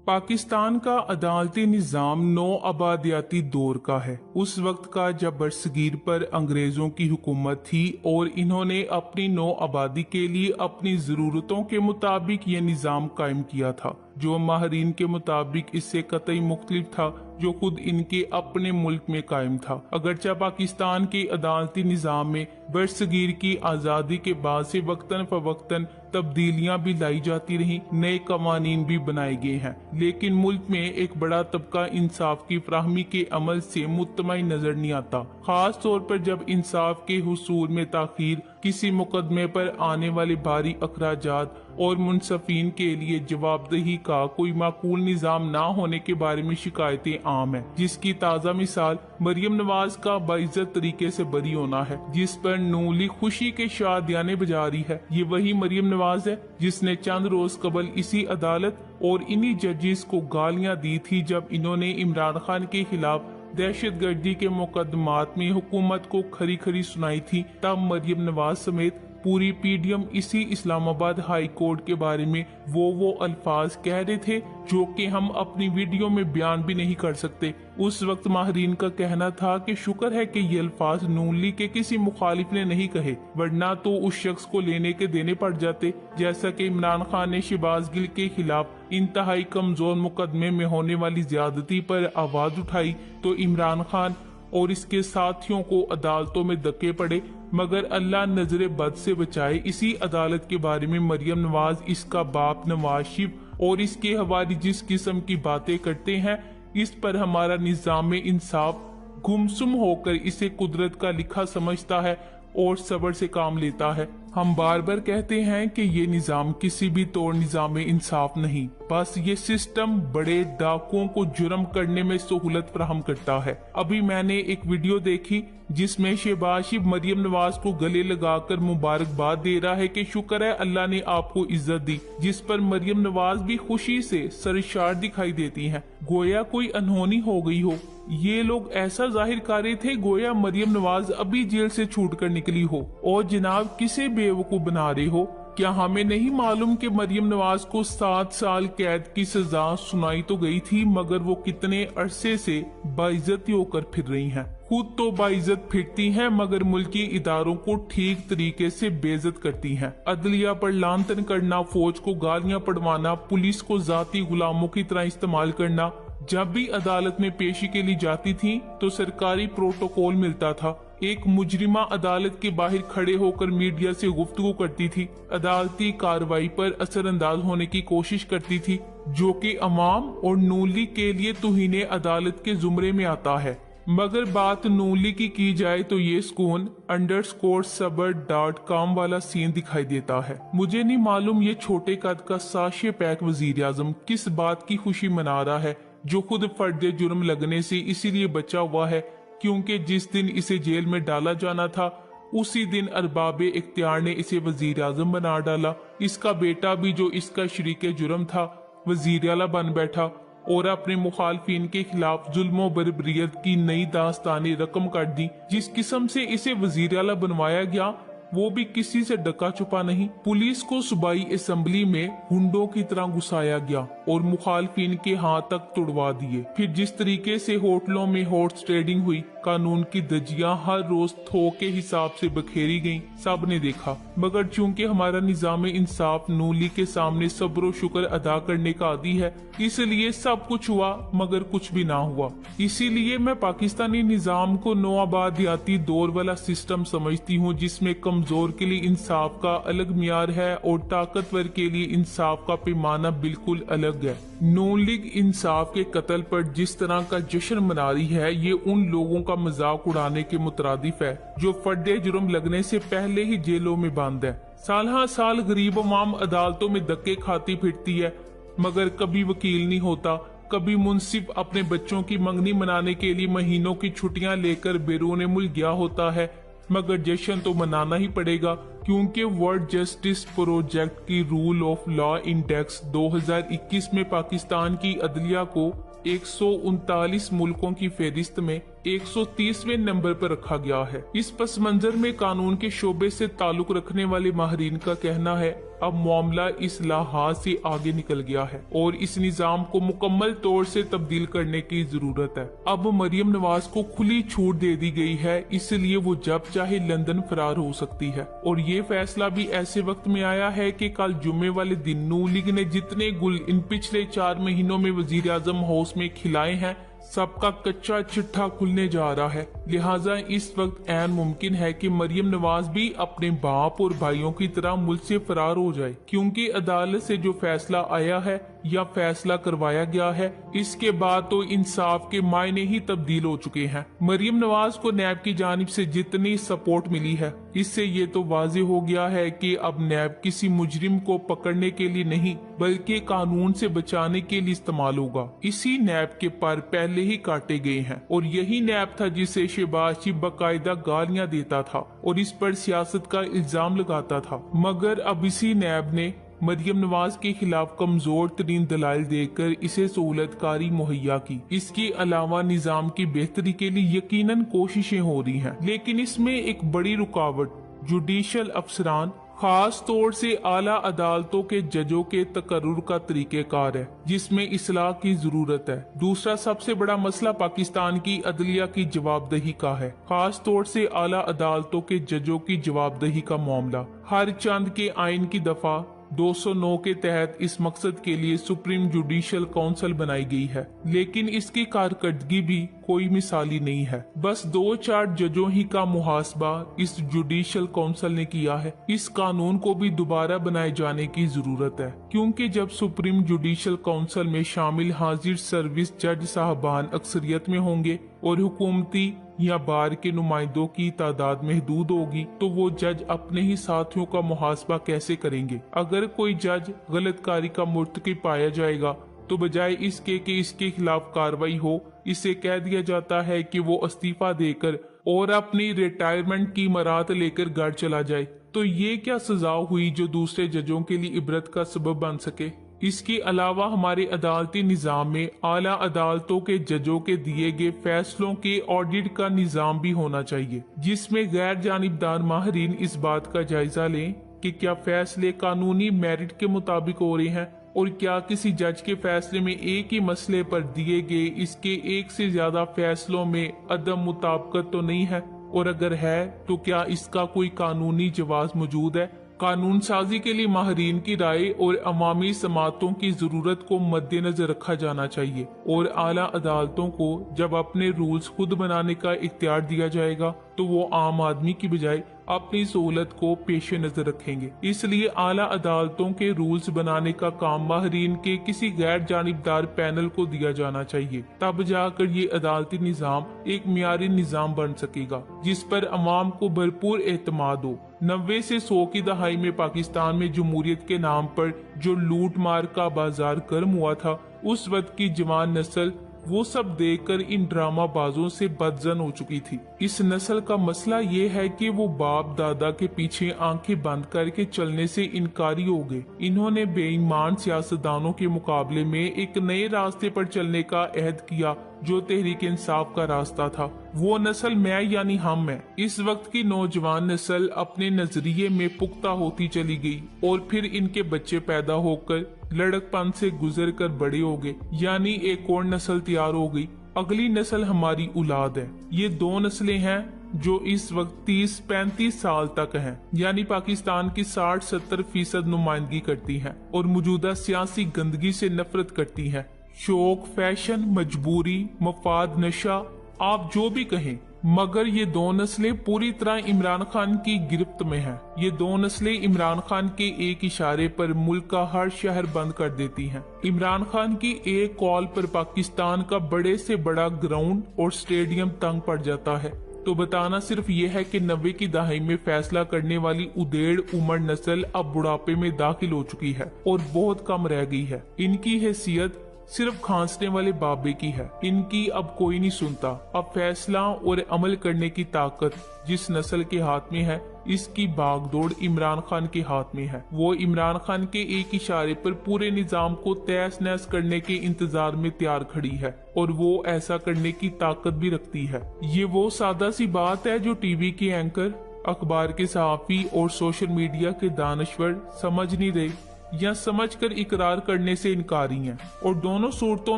पाकिस्तान का अदालती निज़ाम नौ आबादियाती दौर का है। उस वक्त का जब बरसगीर पर अंग्रेजों की हुकूमत थी और इन्होंने अपनी नौ आबादी के लिए अपनी ज़रूरतों के मुताबिक ये निज़ाम कायम किया था, जो माहरीन के मुताबिक इससे कतई मुख्तलिफ था जो खुद इनके अपने मुल्क में कायम था। अगरचे पाकिस्तान के अदालती निज़ाम में बरसगीर की आज़ादी के बाद से वक्तन फवक्तन तब्दीलियां भी लाई जाती रहीं, नए कवानीन भी बनाए गए हैं, लेकिन मुल्क में एक बड़ा तबका इंसाफ की फराहमी के अमल से मुतमईन नजर नहीं आता। खास तौर पर जब इंसाफ के हुसूल में ताखीर, किसी मुकदमे पर आने वाले भारी अखराजात और मुनसफीन के लिए जवाबदेही का कोई माकूल निज़ाम ना होने के बारे में शिकायतें आम है, जिसकी ताज़ा मिसाल मरियम नवाज का बाइज्जत तरीके से बरी होना है, जिस पर नून लीग खुशी के शादियाने बजा रही है। ये वही मरियम नवाज है जिसने चंद रोज कबल इसी अदालत और इन्हीं जजेस को गालियां दी थी जब इन्होंने इमरान खान के खिलाफ दहशतगर्दी के मुकदमात में हुकूमत को खरी खरी सुनाई थी। तब मरियम नवाज समेत पूरी पीडीएम इसी इस्लामाबाद हाई कोर्ट के बारे में वो अल्फाज कह रहे थे जो कि हम अपनी वीडियो में बयान भी नहीं कर सकते। उस वक्त माहरीन का कहना था कि शुक्र है कि ये अल्फाज नून लीग के किसी मुखालिफ ने नहीं कहे, वरना तो उस शख्स को लेने के देने पड़ जाते। जैसा कि इमरान खान ने शहबाज गिल के खिलाफ इंतहाई कमजोर मुकदमे में होने वाली ज्यादती पर आवाज उठाई तो इमरान खान और इसके साथियों को अदालतों में धक्के पड़े, मगर अल्लाह नजरे बद से बचाए। इसी अदालत के बारे में मरियम नवाज, इसका बाप नवाज शरीफ और इसके हवाली जिस किस्म की बातें करते हैं, इस पर हमारा निज़ाम इंसाफ गुमसुम होकर इसे कुदरत का लिखा समझता है और सब्र से काम लेता है। हम बार बार कहते हैं कि ये निज़ाम किसी भी तौर निज़ाम इंसाफ नहीं, बस ये सिस्टम बड़े डाकुओं को जुर्म करने में सहूलत फराहम करता है। अभी मैंने एक वीडियो देखी जिसमें शहबाज शरीफ मरियम नवाज को गले लगाकर मुबारकबाद दे रहा है कि शुक्र है अल्लाह ने आपको इज्जत दी, जिस पर मरियम नवाज भी खुशी से सरशार दिखाई देती हैं, गोया कोई अनहोनी हो गई हो। ये लोग ऐसा जाहिर कर रहे थे गोया मरियम नवाज अभी जेल से छूट कर निकली हो और जनाब किसे बेवकूफ बना रहे हो। क्या हमें नहीं मालूम कि मरियम नवाज को 7 साल कैद की सजा सुनाई तो गई थी, मगर वो कितने अरसे से बाइज्जती होकर फिर रही हैं। खुद तो बाइज्जत फिरती हैं मगर मुल्की इदारों को ठीक तरीके से बेइज्जत करती हैं। अदलिया पर लांतन करना, फौज को गालियां पड़वाना, पुलिस को जाती गुलामों की तरह इस्तेमाल करना। जब भी अदालत में पेशी के लिए जाती थी तो सरकारी प्रोटोकॉल मिलता था। एक मुजरिमा अदालत के बाहर खड़े होकर मीडिया से गुफ्तगू करती थी, अदालती कार्रवाई पर असरअंदाज होने की कोशिश करती थी, जो कि अवाम और नून लीग के लिए तौहीन अदालत के जुमरे में आता है। मगर बात नून लीग की जाए तो ये सुकून _sabr.com वाला सीन दिखाई देता है। मुझे नहीं मालूम ये छोटे कद का साशे पैक वजीर आजम किस बात की खुशी मना रहा है, जो खुद फर्द जुर्म लगने से इसीलिए बचा हुआ है क्योंकि जिस दिन इसे जेल में डाला जाना था उसी दिन अरबाबे इख्तियार ने इसे वजीर आजम बना डाला। इसका बेटा भी जो इसका शरीके जुर्म था वजीर आला बन बैठा और अपने मुखालफिन के खिलाफ जुल्म बर्बरियत की नई दास्तानी रकम कर दी। जिस किस्म से इसे वजीर आला बनवाया गया वो भी किसी से डका छुपा नहीं। पुलिस को सूबाई असेंबली में हुंडों की तरह घुसाया गया और मुखालफिन के हाथ तक तुड़वा दिए। फिर जिस तरीके से होटलों में हॉर्स ट्रेडिंग हुई, कानून की दजियां हर रोज थोक के हिसाब से बखेरी गईं, सब ने देखा। मगर चूंकि हमारा निजाम इंसाफ नून लीग के सामने सब्र शुक्र अदा करने का आदी है, इसलिए सब कुछ हुआ मगर कुछ भी ना हुआ। इसीलिए मैं पाकिस्तानी निजाम को नौआबादियाती दौर वाला सिस्टम समझती हूँ, जिसमें कमजोर के लिए इंसाफ का अलग मियार है और ताकतवर के लिए इंसाफ का पैमाना बिल्कुल अलग है। नून लीग इंसाफ के कत्ल पर जिस तरह का जश्न मना रही है, ये उन लोगों का मजाक उड़ाने के मुतरादिफ है जो फर्दे जुर्म लगने से पहले ही जेलों में बंद है। साल हर साल गरीब अवाम अदालतों में धक्के खाती फिरती है, मगर कभी वकील नहीं होता। कभी मुंसिफ अपने बच्चों की मंगनी मनाने के लिए महीनों की छुट्टियां लेकर बैरून मुल्क गया होता है, मगर जश्न तो मनाना ही पड़ेगा क्योंकि वर्ल्ड जस्टिस प्रोजेक्ट की रूल ऑफ लॉ इंडेक्स 2021 में पाकिस्तान की अदलिया को 139 मुल्कों की फहरिस्त में 130वें नंबर पर रखा गया है। इस पस मंजर में कानून के शोबे से ताल्लुक रखने वाले माहिरीन का कहना है अब मामला इस लिहाज से आगे निकल गया है और इस निजाम को मुकम्मल तौर से तब्दील करने की जरूरत है। अब मरियम नवाज को खुली छूट दे दी गई है, इसलिए वो जब चाहे लंदन फरार हो सकती है। और ये फैसला भी ऐसे वक्त में आया है कि कल जुम्मे वाले दिन नून लीग ने जितने गुल इन पिछले 4 महीनों में वजीर आजम हाउस में खिलाए हैं सबका कच्चा चिट्ठा खुलने जा रहा है। लिहाजा इस वक्त ऐन मुमकिन है कि मरियम नवाज भी अपने बाप और भाइयों की तरह मुल्क से फरार हो जाए, क्योंकि अदालत से जो फैसला आया है या फैसला करवाया गया है इसके बाद तो इंसाफ के मायने ही तब्दील हो चुके हैं। मरियम नवाज को नैब की जानिब से जितनी सपोर्ट मिली है इससे ये तो वाजे हो गया है कि अब नैब किसी मुजरिम को पकड़ने के लिए नहीं बल्कि कानून से बचाने के लिए इस्तेमाल होगा। इसी नैब के पर पहले ही काटे गए हैं और यही नैब था जिसे शहबाज शरीफ बाकायदा गालियां देता था और इस पर सियासत का इल्जाम लगाता था। मगर अब इसी नैब ने मरियम नवाज के खिलाफ कमजोर तरीन दलाइल देकर इसे सहूलतकारी मुहैया की। इसके अलावा निजाम की बेहतरी के लिए यकीनन कोशिशें हो रही हैं, लेकिन इसमें एक बड़ी रुकावट जुडिशल अफसरान खास तौर से आला अदालतों के जजों के तकर्रुर का तरीकेकार है जिसमें इस्लाह की जरूरत है। दूसरा सबसे बड़ा मसला पाकिस्तान की अदलिया की जवाबदेही का है, खास तौर से आला अदालतों के जजों की जवाबदेही का मामला। हर चंद के आइन की दफा 209 के तहत इस मकसद के लिए सुप्रीम जुडिशल काउंसिल बनाई गई है, लेकिन इसकी कारकर्दगी भी कोई मिसाली नहीं है। बस 2-4 जजों ही का मुहासबा इस जुडिशल काउंसिल ने किया है। इस कानून को भी दोबारा बनाए जाने की जरूरत है, क्योंकि जब सुप्रीम जुडिशल काउंसिल में शामिल हाजिर सर्विस जज साहबान अक्सरियत में होंगे और हुकूमती या बार के नुमाइंदों की तादाद महदूद होगी तो वो जज अपने ही साथियों का मुहासबा कैसे करेंगे। अगर कोई जज गलतकारी का मुर्तकिब पाया जाएगा तो बजाय इसके कि इसके खिलाफ कार्रवाई हो, इसे कह दिया जाता है कि वो इस्तीफा देकर और अपनी रिटायरमेंट की मरात लेकर घर चला जाए। तो ये क्या सजा हुई जो दूसरे जजों के लिए इबरत का सबब बन सके। इसके अलावा हमारे अदालती निजाम में आला अदालतों के जजों के दिए गए फैसलों के ऑडिट का निजाम भी होना चाहिए, जिसमें गैर जानिबदार माहिरीन इस बात का जायजा लें कि क्या फैसले कानूनी मेरिट के मुताबिक हो रहे हैं और क्या किसी जज के फैसले में एक ही मसले पर दिए गए इसके एक से ज्यादा फैसलों में अदम मुताबिकत तो नहीं है, और अगर है तो क्या इसका कोई कानूनी जवाब मौजूद है। कानून साजी के लिए माहिरीन की राय और अवामी समातों की जरूरत को मद्देनजर रखा जाना चाहिए और आला अदालतों को जब अपने रूल्स खुद बनाने का इख्तियार दिया जाएगा तो वो आम आदमी की बजाय अपनी सहूलत को पेश नजर रखेंगे। इसलिए आला अदालतों के रूल्स बनाने का काम माहिरीन के किसी गैर जानिबदार पैनल को दिया जाना चाहिए, तब जाकर ये अदालती निजाम एक मियारी निजाम बन सकेगा जिस पर अवाम को भरपूर एतमाद हो। 90 से 100 की दहाई में पाकिस्तान में जमहूरियत के नाम पर जो लूट मार का बाजार गर्म हुआ था, उस वक्त की जवान नस्ल वो सब देखकर इन ड्रामा बाजों से बदजन हो चुकी थी। इस नस्ल का मसला ये है कि वो बाप दादा के पीछे आंखें बंद करके चलने से इनकारी हो गए। इन्होंने बेईमान सियासतदानों के मुकाबले में एक नए रास्ते पर चलने का अहद किया जो तहरीक इंसाफ का रास्ता था। वो नस्ल मैं यानी हम है। इस वक्त की नौजवान नस्ल अपने नजरिए में पुख्ता होती चली गई और फिर इनके बच्चे पैदा होकर लड़कपन से गुजर कर बड़े हो गए, यानी एक और नस्ल तैयार हो गई। अगली नस्ल हमारी औलाद है। ये 2 नस्लें हैं जो इस वक्त 30-35 साल तक हैं, यानी पाकिस्तान की 60-70% नुमाइंदगी करती हैं और मौजूदा सियासी गंदगी से नफरत करती हैं। शौक, फैशन, मजबूरी, मफाद, नशा, आप जो भी कहें, मगर ये 2 नस्लें पूरी तरह इमरान खान की गिरफ्त में हैं। ये 2 नस्लें इमरान खान के एक इशारे पर मुल्क का हर शहर बंद कर देती हैं। इमरान खान की एक कॉल पर पाकिस्तान का बड़े से बड़ा ग्राउंड और स्टेडियम तंग पड़ जाता है। तो बताना सिर्फ ये है कि 90 की दहाई में फैसला करने वाली उदेड़ उमर नस्ल अब बुढ़ापे में दाखिल हो चुकी है और बहुत कम रह गई है। इनकी हैसियत सिर्फ खांसने वाले बाबे की है। इनकी अब कोई नहीं सुनता। अब फैसला और अमल करने की ताकत जिस नस्ल के हाथ में है इसकी भागदौड़ इमरान खान के हाथ में है। वो इमरान खान के एक इशारे पर पूरे निजाम को तहस नहस करने के इंतजार में तैयार खड़ी है और वो ऐसा करने की ताकत भी रखती है। ये वो सादा सी बात है जो टीवी के एंकर, अखबार के सहाफी और सोशल मीडिया के दानश्वर समझ नहीं रहे या समझकर इकरार करने से इनकारी हैं। और दोनों सूरतों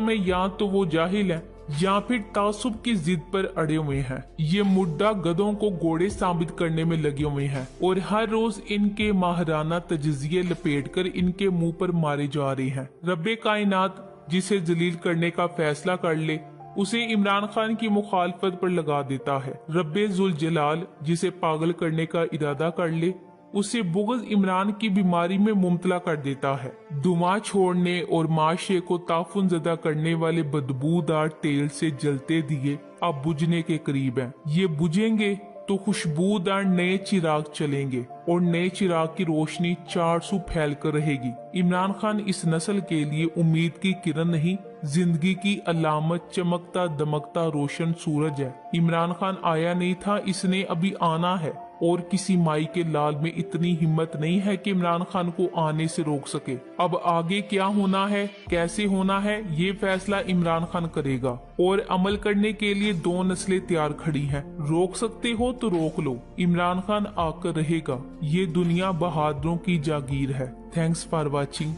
में या तो वो जाहिल हैं या फिर तासुब की जिद पर अड़े हुए हैं। ये मुद्दा गधों को घोड़े साबित करने में लगे हुए हैं और हर रोज इनके माहराना तजज़िये लपेटकर इनके मुंह पर मारे जा रहे हैं। रब्बे कायनात जिसे जलील करने का फैसला कर ले उसे इमरान खान की मुखालफत पर लगा देता है। रब्बे जुल जलाल जिसे पागल करने का इरादा कर ले उसे बुग़्ज़ इमरान की बीमारी में मुब्तला कर देता है। धुआं छोड़ने और माशरे को ताफुन ज़दा करने वाले बदबूदार तेल से जलते दिए अब बुझने के करीब हैं। ये बुझेंगे तो खुशबूदार नए चिराग चलेंगे और नए चिराग की रोशनी 400 फैल कर रहेगी। इमरान खान इस नस्ल के लिए उम्मीद की किरण नहीं, जिंदगी की अलामत, चमकता दमकता रोशन सूरज है। इमरान खान आया नहीं था, इसने अभी आना है और किसी माई के लाल में इतनी हिम्मत नहीं है कि इमरान खान को आने से रोक सके। अब आगे क्या होना है, कैसे होना है, ये फैसला इमरान खान करेगा और अमल करने के लिए 2 नस्लें तैयार खड़ी हैं। रोक सकते हो तो रोक लो, इमरान खान आकर रहेगा। ये दुनिया बहादुरों की जागीर है। Thanks for watching.